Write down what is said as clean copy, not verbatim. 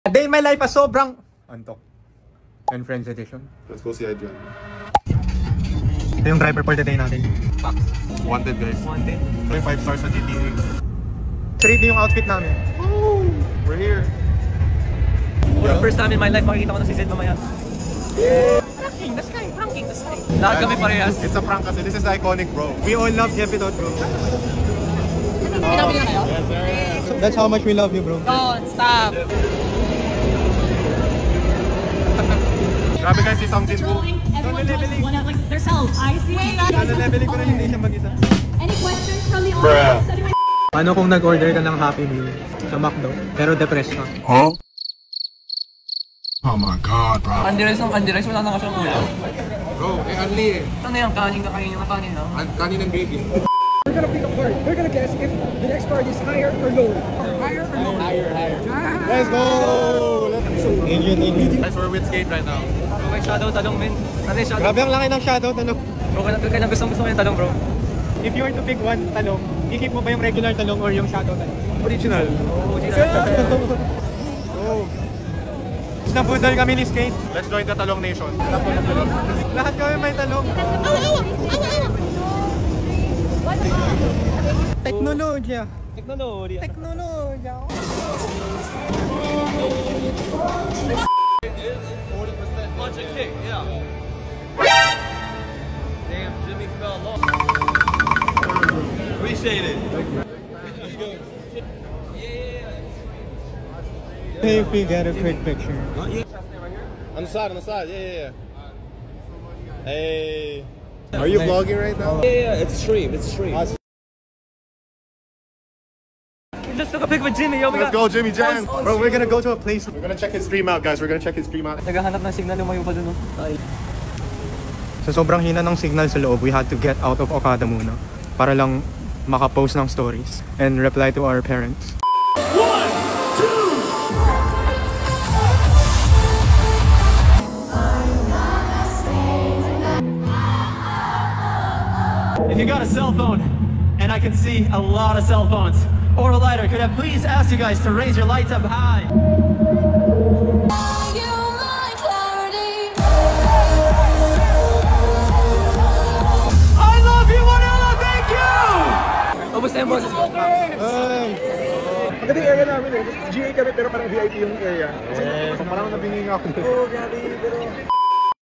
A day in my life, sobrang antok. And Friends Edition. Let's go see Adrian. Ito yung driver for the day natin. Wanted guys. Wanted. 5 stars sa GTA. 3D yung outfit namin. Woo! We're here. For the first time in my life, makikita ko na si Zed mamaya. Pranking the sky, pranking the sky. Lahat kami parehas. It's a prank kasi. This is iconic, bro. We all love Jeff Pitot, bro. Pinabi na kayo? Yes, sir. That's how much we love you, bro. Don't stop. Grabe guys, si Samjin Woo. Everyone talks one out like themselves. I see. Leveling ko na hindi siya mag-isa. Any questions from the audience? Paano kung nag-order ka ng Happy Meal sa McDo, pero depressed ka? Huh? Oh my god, bro. Kandiris ng kandiris, wala na ka siyang ulam. Bro, only eh. Ano yung kanin ka kainin ng kanin lang? Kanin ng gravy. We're gonna pick a card. We're gonna guess if the next card is higher or lower. Higher or lower? Higher. Let's go! Alien. Guys, we're with Skate right now. Okay, shadow talong, men. Ano yung shadow? Grabe ang laki ng shadow, talong. Bro, kailan gusto mo yung talong, bro? If you were to pick one talong, ikip mo ba yung regular talong or yung shadow talong? Original. Oh. Nabudol kami ni Skate. Let's join the Talong Nation. Lahat kami may talong. Teknolohiya. Teknolohiya. Teknolohiya. Punch and kick, yeah. Damn, Jimmy fell off. Appreciate it. Hey, if we get a quick picture. On the side, yeah. Hey. Are you vlogging right now? Yeah, it's stream. Just took a pic with Jimmy, yo. Let's go, Jimmy Jan. Bro, we're gonna go to a place. We're gonna check his stream out, guys. We're gonna check his stream out. Naghahanap ng signal yung pa dun, no? Ay. Sa sobrang hina ng signal sa loob, we had to get out of Okada muna para lang makapost ng stories and reply to our parents. If you got a cell phone, and I can see a lot of cell phones, or a lighter, could I please ask you guys to raise your lights up high? I love you, Manila! Thank you! Ubus na yung boses ko. Magandang area namin eh. GA kami pero parang VIP yung area. Parang nabingi nga ako. Oh, grabe. Pero